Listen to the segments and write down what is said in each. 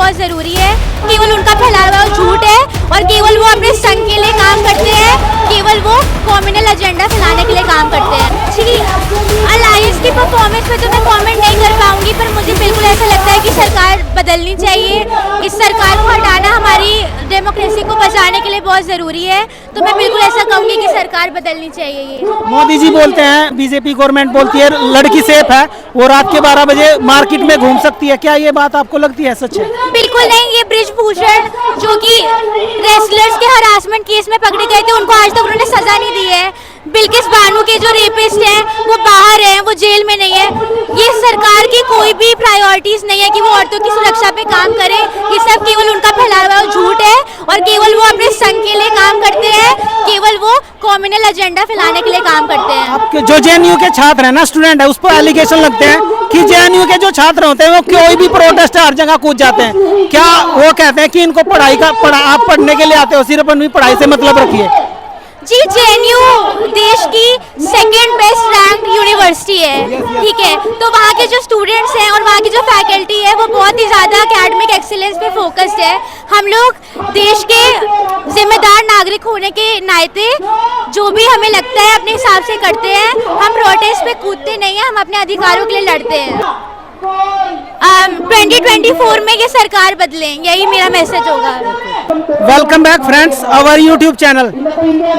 बहुत ज़रूरी है। केवल उनका फैलाया हुआ झूठ है और केवल वो अपने संघ के लिए काम करते हैं, केवल वो कम्युनल एजेंडा फैलाने के लिए काम करते हैं। जी, अलायंस की परफॉर्मेंस पे तो मैं कमेंट नहीं कर पाऊंगी, पर मुझे बिल्कुल ऐसा लगता है कि सरकार बदलनी चाहिए। इस सरकार को हटाना हमारी डेमोक्रेसी को बचाने के लिए बहुत ज़रूरी है, तो मैं बिल्कुल ऐसा कहूँगी कि सरकार बदलनी चाहिए। ये मोदी जी बोलते हैं, बीजेपी गवर्नमेंट बोलती है लड़की सेफ है, वो रात के 12 बजे मार्केट में घूम सकती है, क्या ये बात आपको लगती है सच है? बिल्कुल नहीं। ये बृजभूषण जो कि रेसलर्स के हरासमेंट केस में पकड़े गए थे, उनको आज तक उन्होंने सजा नहीं दी है। बिल्किस बानो के जो रेपिस्ट हैं वो बाहर हैं, वो जेल में नहीं है। ये सरकार की कोई भी प्रायोरिटीज नहीं है कि वो औरतों की सुरक्षा पे काम करे। ये सब केवल उनका फैलाया हुआ झूठ है और केवल वो अपने संघ के लिए काम करते हैं, केवल वो कम्युनल एजेंडा फैलाने के लिए काम करते हैं। आपके जो जेएनयू के छात्र हैं ना, स्टूडेंट है, उस पर एलिगेशन लगते हैं कि जेएनयू के जो छात्र होते हैं वो कोई भी प्रोटेस्ट हर जगह कूद जाते हैं। क्या वो कहते हैं कि इनको आप पढ़ने के लिए आते हो, सिर्फ अपनी पढ़ाई से मतलब रखिए? जी, जेएनयू देश की सेकंड बेस्ट रैंक यूनिवर्सिटी है, ठीक है। तो वहाँ के जो स्टूडेंट्स हैं और वहाँ की जो फैकल्टी है वो बहुत ही ज़्यादा एकेडमिक एक्सीलेंस पे फोकस्ड है। हम लोग देश के जिम्मेदार नागरिक होने के नाते जो भी हमें लगता है अपने हिसाब से करते हैं। हम प्रोटेस्ट पे कूदते नहीं हैं, हम अपने अधिकारों के लिए लड़ते हैं। 2024 में ये सरकार बदले, यही मेरा मैसेज होगा। Welcome back friends, our YouTube channel.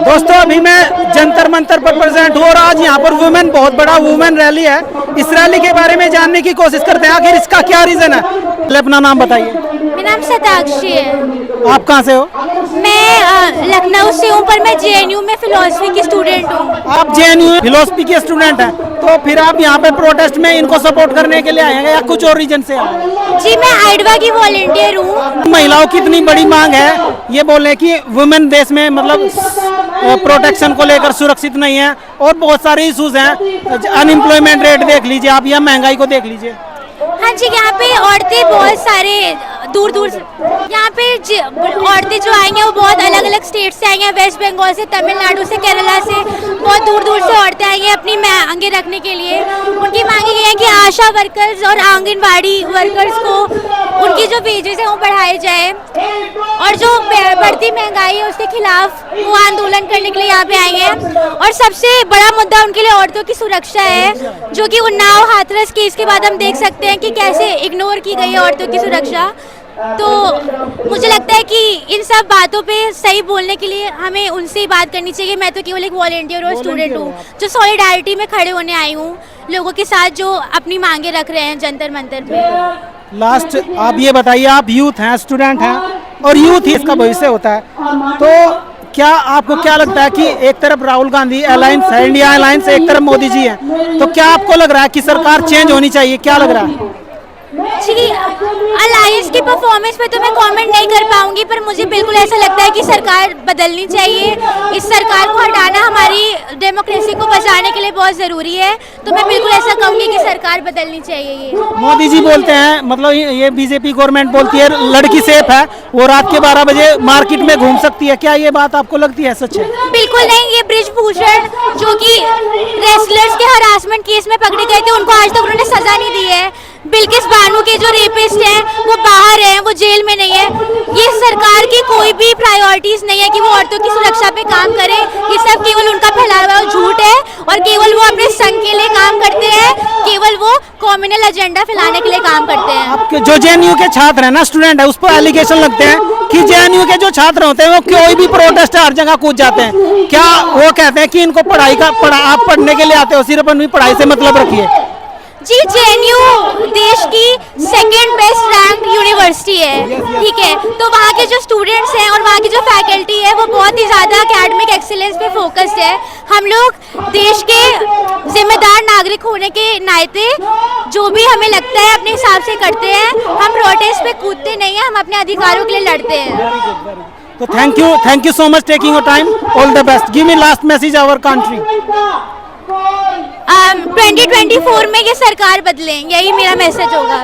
दोस्तों, अभी मैं जंतर मंतर पर प्रेजेंट हूँ और आज यहाँ पर वुमेन, बहुत बड़ा वुमेन रैली है। इस रैली के बारे में जानने की कोशिश करते हैं, आखिर इसका क्या रीजन है। पहले अपना नाम बताइए। मेरा नाम शताक्षी है। आप कहाँ से हो? मैं लखनऊ से हूँ, पर मैं जेएनयू में फिलोसफी की स्टूडेंट हूँ। आप जेएनयू फिलोसफी के स्टूडेंट हैं, तो फिर आप यहाँ पे प्रोटेस्ट में इनको सपोर्ट करने के लिए आए हैं या कुछ और रीजन से आए हैं? जी, मैं आइडवा की वॉलंटियर हूँ। महिलाओं की इतनी बड़ी मांग है, ये बोल रहे कि वुमेन देश में मतलब प्रोटेक्शन को लेकर सुरक्षित नहीं है और बहुत सारे इश्यूज हैं। अनएम्प्लॉयमेंट रेट देख लीजिए आप, या महंगाई को देख लीजिए। हाँ जी, यहाँ पे औरतें बहुत सारे दूर दूर से, यहाँ पे औरतें जो आई हैं वो बहुत अलग अलग स्टेट से आई हैं। वेस्ट बंगाल से, तमिलनाडु से, केरला से, बहुत दूर दूर से औरतें आई हैं अपनी मांगे रखने के लिए। उनकी मांगे ये है कि आशा वर्कर्स और आंगनबाड़ी वर्कर्स को उनकी जो वेजेस हैं वो बढ़ाए जाए, और जो बढ़ती महंगाई है उसके खिलाफ वो आंदोलन करने के लिए यहाँ पे आई हैं। और सबसे बड़ा मुद्दा उनके लिए औरतों की सुरक्षा है, जो कि उन्नाव हाथरस केस के बाद हम देख सकते हैं कि कैसे इग्नोर की गई है औरतों की सुरक्षा। तो मुझे लगता है कि इन सब बातों पे सही बोलने के लिए हमें उनसे ही बात करनी चाहिए। मैं तो केवल एक वॉलंटियर और स्टूडेंट हूँ जो सॉलिडारिटी में खड़े होने आई हूँ लोगों के साथ जो अपनी मांगे रख रहे हैं जंतर मंतर पे। लास्ट आप ये बताइए, आप यूथ हैं, स्टूडेंट हैं, और यूथ ही इसका भविष्य होता है, तो क्या आपको क्या लगता है कि एक तरफ राहुल गांधी अलायंस है, इंडिया अलायंस, एक तरफ मोदी जी है, तो क्या आपको लग रहा है कि सरकार चेंज होनी चाहिए? क्या लग रहा है? जी, अलायंस की परफॉर्मेंस पे तो मैं कमेंट नहीं कर पाऊंगी, पर मुझे बिल्कुल ऐसा लगता है कि सरकार बदलनी चाहिए। इस सरकार को हटाना हमारी डेमोक्रेसी को बचाने के लिए बहुत ज़रूरी है, तो मैं बिल्कुल ऐसा कहूँगी कि सरकार बदलनी चाहिए। ये मोदी जी बोलते हैं, मतलब ये बीजेपी गवर्नमेंट बोलती है लड़की सेफ है, वो रात के 12 बजे मार्केट में घूम सकती है, क्या ये बात आपको लगती है सच है? बिल्कुल नहीं। ये बृजभूषण जो कि रेसलर्स के हरासमेंट केस में पकड़े गए थे, उनको आज तक उन्होंने सजा नहीं दी है। बिल्किस बानो के जो रेपिस्ट हैं वो बाहर हैं, वो जेल में नहीं है। ये सरकार की कोई भी प्रायोरिटीज नहीं है कि वो औरतों की सुरक्षा पे काम करे। ये सब केवल उनका फैलाया हुआ झूठ है और केवल वो अपने संघ के लिए काम करते हैं, केवल वो कम्युनल एजेंडा फैलाने के लिए काम करते हैं। आपके जो जेएनयू के छात्र हैं ना, स्टूडेंट है, उस पर एलिगेशन लगते हैं कि जेएनयू के जो छात्र होते हैं वो कोई भी प्रोटेस्ट हर जगह कूद जाते हैं। क्या वो कहते हैं कि इनको आप पढ़ने के लिए आते हो, सिर्फ अपनी पढ़ाई से मतलब रखिए? जी, जेएनयू देश की सेकंड बेस्ट रैंक यूनिवर्सिटी है, ठीक है। तो वहाँ के जो स्टूडेंट्स हैं और वहाँ की जो फैकल्टी है वो बहुत ही ज़्यादा एकेडमिक एक्सीलेंस पे फोकस्ड है। हम लोग देश के जिम्मेदार नागरिक होने के नाते जो भी हमें लगता है अपने हिसाब से करते हैं। हम प्रोटेस्ट पे कूदते नहीं हैं, हम अपने अधिकारों के लिए लड़ते हैं। तो thank you so much taking your time, all the best. Give me last message our country. 2024 में ये सरकार बदले, यही मेरा मैसेज होगा।